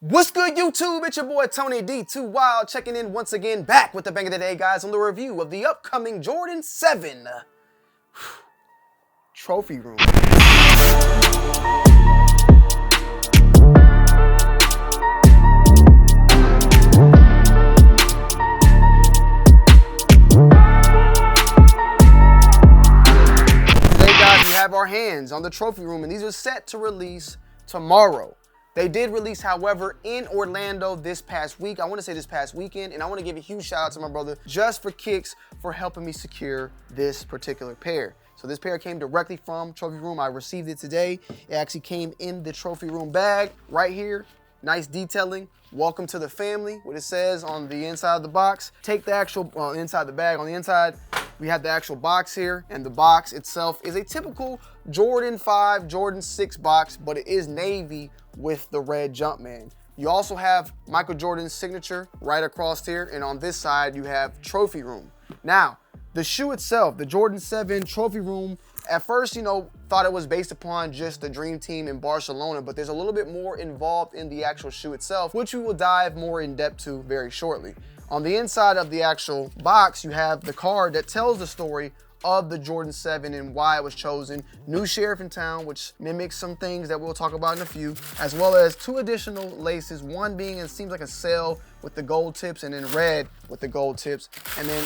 What's good, YouTube? It's your boy Tonyd2wild checking in once again, back with the bang of the day, guys, on the review of the upcoming Jordan 7 trophy room. Today, guys, we have our hands on the trophy room, and these are set to release tomorrow. They did release, however, in Orlando this past week. I want to say this past weekend, and I want to give a huge shout out to my brother, Just for Kicks, for helping me secure this particular pair. So this pair came directly from Trophy Room. I received it today. It actually came in the Trophy Room bag right here. Nice detailing. Welcome to the family, what it says on the inside of the box. Take the actual, inside the bag. On the inside, we have the actual box here, and the box itself is a typical Jordan 5, Jordan 6 box, but it is navy with the red Jumpman. You also have Michael Jordan's signature right across here, and on this side, you have Trophy Room. Now, the shoe itself, the Jordan 7 Trophy Room, at first, thought it was based upon just the Dream Team in Barcelona, but there's a little bit more involved in the actual shoe itself, which we will dive more in depth to very shortly. On the inside of the actual box, you have the card that tells the story of the Jordan 7 and why it was chosen. New sheriff in town, which mimics some things that we'll talk about in a few, as well as 2 additional laces, one being, it seems like a sail with the gold tips, and then red with the gold tips. And then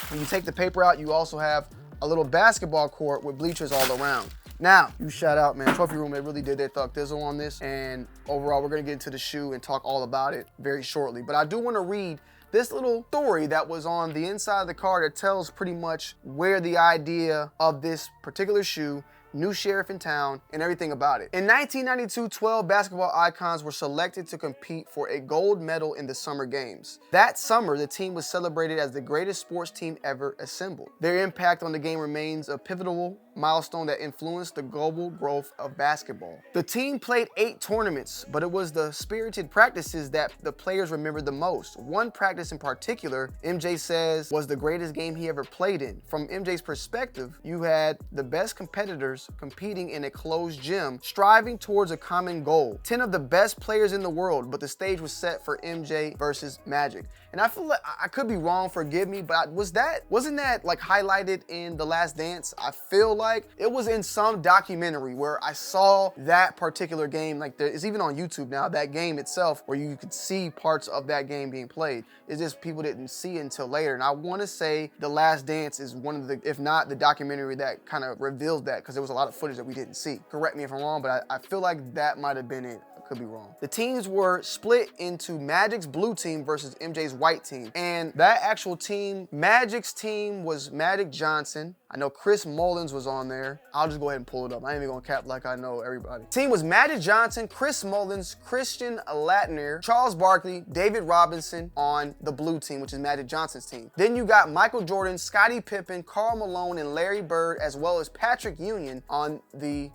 when you take the paper out, you also have a little basketball court with bleachers all around. Now, you shout out, man, Trophy Room, they really did their thug thizzle on this, and overall, we're gonna get into the shoe and talk all about it very shortly. But I do wanna read this little story that was on the inside of the card that tells pretty much where the idea of this particular shoe, new sheriff in town, and everything about it. In 1992, 12 basketball icons were selected to compete for a gold medal in the Summer Games. That summer, the team was celebrated as the greatest sports team ever assembled. Their impact on the game remains a pivotal milestone that influenced the global growth of basketball. The team played 8 tournaments, but it was the spirited practices that the players remembered the most. One practice in particular, MJ says, was the greatest game he ever played in. From MJ's perspective, you had the best competitors competing in a closed gym, striving towards a common goal. 10 of the best players in the world, but the stage was set for MJ versus Magic. And I feel like, I could be wrong, forgive me, but wasn't that like highlighted in The Last Dance? I feel like it was in some documentary where I saw that particular game. Like, it's even on YouTube now, that game itself, where you could see parts of that game being played. It's just people didn't see it until later. And I want to say The Last Dance is one of the, if not the documentary that kind of reveals that, because there was a lot of footage that we didn't see. Correct me if I'm wrong, but I feel like that might have been it. Could be wrong. The teams were split into Magic's blue team versus MJ's white team. And that actual team, Magic's team was Magic Johnson. I know Chris Mullins was on there. I'll just go ahead and pull it up. I ain't even gonna cap like I know everybody. Team was Magic Johnson, Chris Mullins, Christian Laettner, Charles Barkley, David Robinson on the blue team, which is Magic Johnson's team. Then you got Michael Jordan, Scottie Pippen, Karl Malone, and Larry Bird, as well as Patrick Ewing on the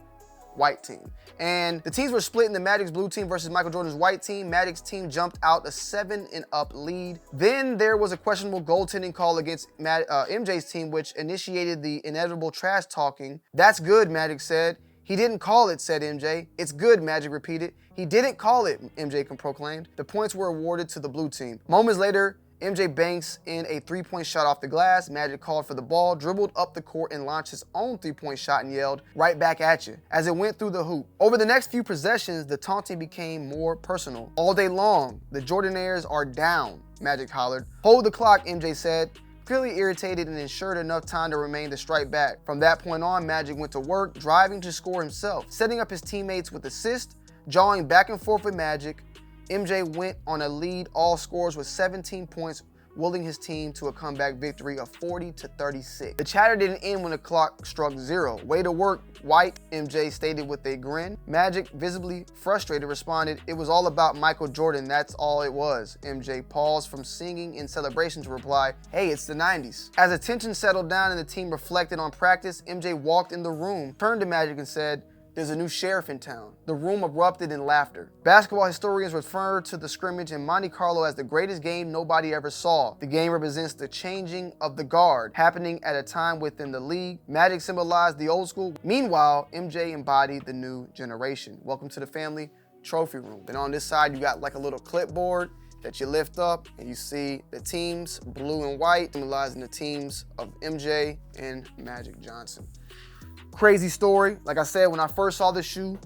white team. And the teams were split in the Magic's blue team versus Michael Jordan's white team. Magic's team jumped out a 7-up lead. Then there was a questionable goaltending call against MJ's team, which initiated the inevitable trash talking. "That's good," Magic said. "He didn't call it," said MJ. "It's good," Magic repeated. "He didn't call it," MJ proclaimed. The points were awarded to the blue team. Moments later, MJ banks in a 3-point shot off the glass. Magic called for the ball, dribbled up the court, and launched his own 3-point shot and yelled, "Right back at you," as it went through the hoop. Over the next few possessions, the taunting became more personal. "All day long, the Jordanaires are down," Magic hollered. "Hold the clock," MJ said, clearly irritated and ensured enough time to remain to strike back. From that point on, Magic went to work, driving to score himself, setting up his teammates with assists, jawing back and forth with Magic. MJ went on a lead all scores with 17 points, willing his team to a comeback victory of 40-36. The chatter didn't end when the clock struck 0. "Way to work, White," MJ stated with a grin. Magic, visibly frustrated, responded, "It was all about Michael Jordan, that's all it was." MJ paused from singing in celebration to reply, "Hey, it's the 90s. As the tension settled down and the team reflected on practice, MJ walked in the room, turned to Magic and said, "There's a new sheriff in town." The room erupted in laughter. Basketball historians refer to the scrimmage in Monte Carlo as the greatest game nobody ever saw. The game represents the changing of the guard, happening at a time within the league. Magic symbolized the old school. Meanwhile, MJ embodied the new generation. Welcome to the family. trophy room. Then on this side, you got like a little clipboard that you lift up and you see the teams, blue and white, symbolizing the teams of MJ and Magic Johnson. Crazy story. Like I said, when I first saw this shoe,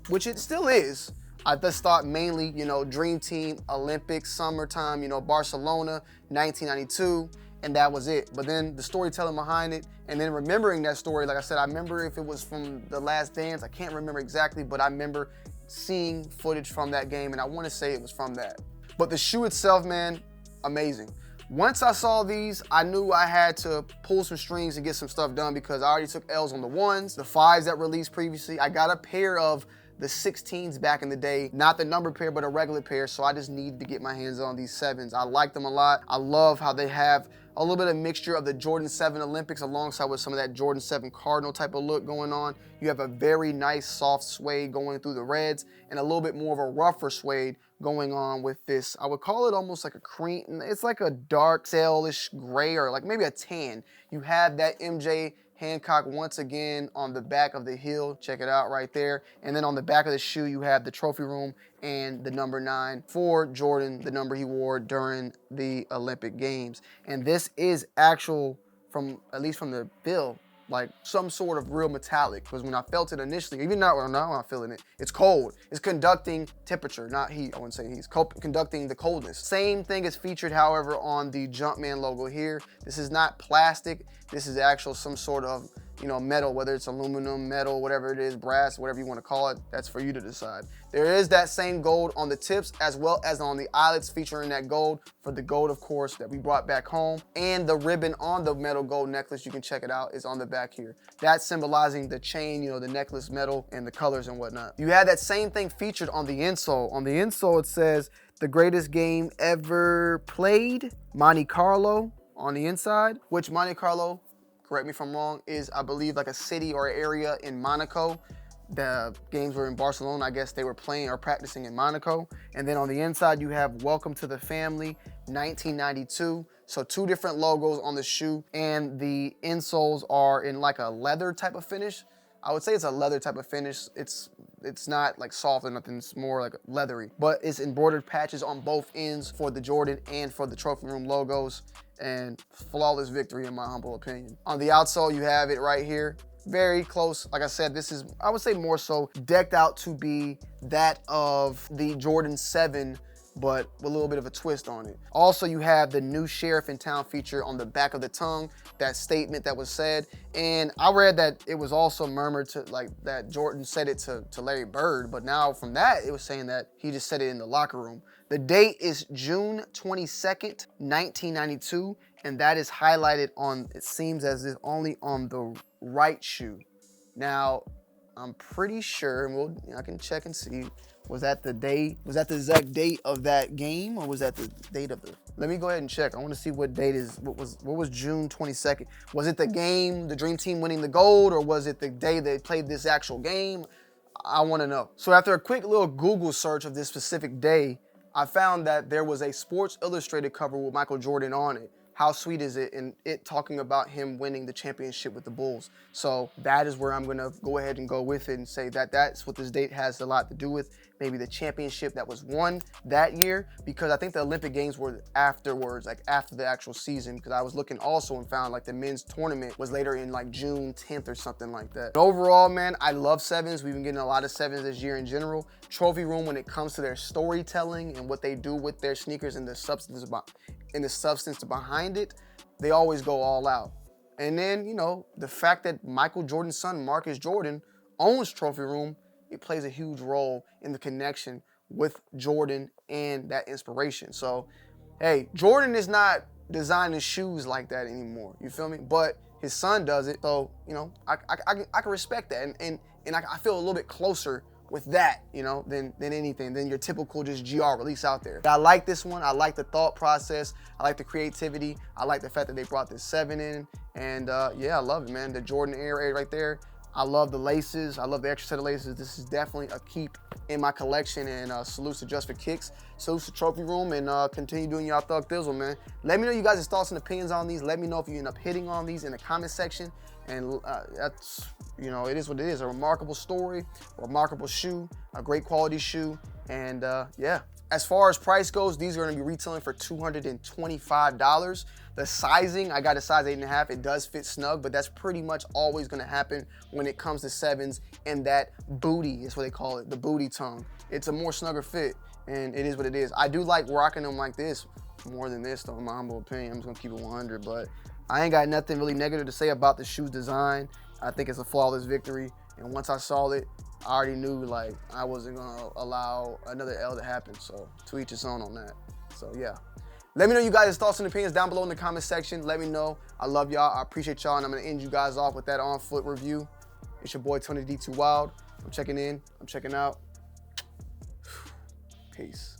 which it still is, I just thought mainly, you know, Dream Team, Olympics, summertime, you know, Barcelona, 1992, and that was it. But then the storytelling behind it, and then remembering that story, like I said, I remember if it was from The Last Dance, I can't remember exactly, but I remember seeing footage from that game, and I want to say it was from that. But the shoe itself, man, amazing. Once I saw these, I knew I had to pull some strings and get some stuff done because I already took L's on the 1s, the 5s that released previously. I got a pair of the 16s back in the day, not the number pair, but a regular pair, so I just needed to get my hands on these 7s. I like them a lot. I love how they have a little bit of mixture of the Jordan 7 Olympics alongside with some of that Jordan 7 Cardinal type of look going on. You have a very nice soft suede going through the reds and a little bit more of a rougher suede going on with this. I would call it almost like a cream. It's like a dark sailish gray or like maybe a tan. You have that MJ Hancock once again on the back of the heel. Check it out right there. And then on the back of the shoe, you have the trophy room and the number 9 for Jordan, the number he wore during the Olympic Games. And this is actual from, at least from the bill, like some sort of real metallic, because when I felt it initially, even now when I'm feeling it, it's cold. It's conducting temperature, not heat. I wouldn't say heat. It's conducting the coldness. Same thing is featured, however, on the Jumpman logo here. This is not plastic. This is actual some sort of, you know, metal, whether it's aluminum, metal, whatever it is, brass, whatever you want to call it. That's for you to decide. There is that same gold on the tips as well as on the eyelets, featuring that gold for the gold, of course, that we brought back home. And the ribbon on the metal gold necklace, you can check it out, is on the back here. That's symbolizing the chain, you know, the necklace metal and the colors and whatnot. You have that same thing featured on the insole. On the insole, it says, the greatest game ever played, Monte Carlo, on the inside, which Monte Carlo, correct me if I'm wrong, is, I believe, like a city or area in Monaco. The games were in Barcelona. I guess they were playing or practicing in Monaco. And then on the inside, you have Welcome to the Family, 1992. So 2 different logos on the shoe, and the insoles are in like a leather type of finish. I would say it's a leather type of finish. It's not like soft or nothing, it's more like leathery. But it's embroidered patches on both ends for the Jordan and for the trophy room logos, and flawless victory in my humble opinion. On the outsole, you have it right here. Very close. Like I said, this is, I would say, more so decked out to be that of the Jordan 7, but with a little bit of a twist on it. Also, you have the new sheriff in town feature on the back of the tongue, that statement that was said. And I read that it was also murmured to, like, that Jordan said it to Larry Bird, but now from that, it was saying that he just said it in the locker room. The date is June 22nd, 1992, and that is highlighted on, it seems as if only on the right shoe. Now, I'm pretty sure, and I can check and see, was that the day, was that the exact date of that game, or was that the date of the, let me go ahead and check. I want to see what date is, what was June 22nd? Was it the game, the Dream Team winning the gold, or was it the day they played this actual game? I want to know. So after a quick little Google search of this specific day, I found that there was a Sports Illustrated cover with Michael Jordan on it. How sweet is it? And it talking about him winning the championship with the Bulls. So that is where I'm gonna go ahead and go with it and say that that's what this date has a lot to do with. Maybe the championship that was won that year, because I think the Olympic Games were afterwards, like after the actual season, because I was looking also and found like the men's tournament was later in like June 10th or something like that. But overall, man, I love 7s. We've been getting a lot of 7s this year in general. Trophy Room, when it comes to their storytelling and what they do with their sneakers and the substance behind it, they always go all out. And then, you know, the fact that Michael Jordan's son, Marcus Jordan, owns Trophy Room, it plays a huge role in the connection with Jordan and that inspiration. So, hey, Jordan is not designing shoes like that anymore. You feel me? But his son does it. So, you know, I can respect that. And I feel a little bit closer with that, you know, than anything, than your typical just GR release out there. I like this one. I like the thought process. I like the creativity. I like the fact that they brought this 7 in. And yeah, I love it, man. The Jordan Air right there. I love the laces. I love the extra set of laces. This is definitely a keep in my collection. And salutes to Just for Kicks. Salutes to Trophy Room, and continue doing y'all thug thizzle, man. Let me know you guys' thoughts and opinions on these. Let me know if you end up hitting on these in the comment section. And that's, you know, it is what it is. A remarkable story, a remarkable shoe, a great quality shoe. And yeah, as far as price goes, these are gonna be retailing for $225. The sizing, I got a size 8.5. It does fit snug, but that's pretty much always gonna happen when it comes to 7s and that booty is what they call it, the booty tongue. It's a more snugger fit, and it is what it is. I do like rocking them like this more than this though, in my humble opinion. I'm just gonna keep it 100, but I ain't got nothing really negative to say about the shoe's design. I think it's a flawless victory, and once I saw it, I already knew like I wasn't gonna allow another L to happen, so to each his own on that. So yeah. Let me know you guys' thoughts and opinions down below in the comment section. Let me know. I love y'all. I appreciate y'all, and I'm gonna end you guys off with that on-foot review. It's your boy Tonyd2wild. I'm checking in. I'm checking out. Peace.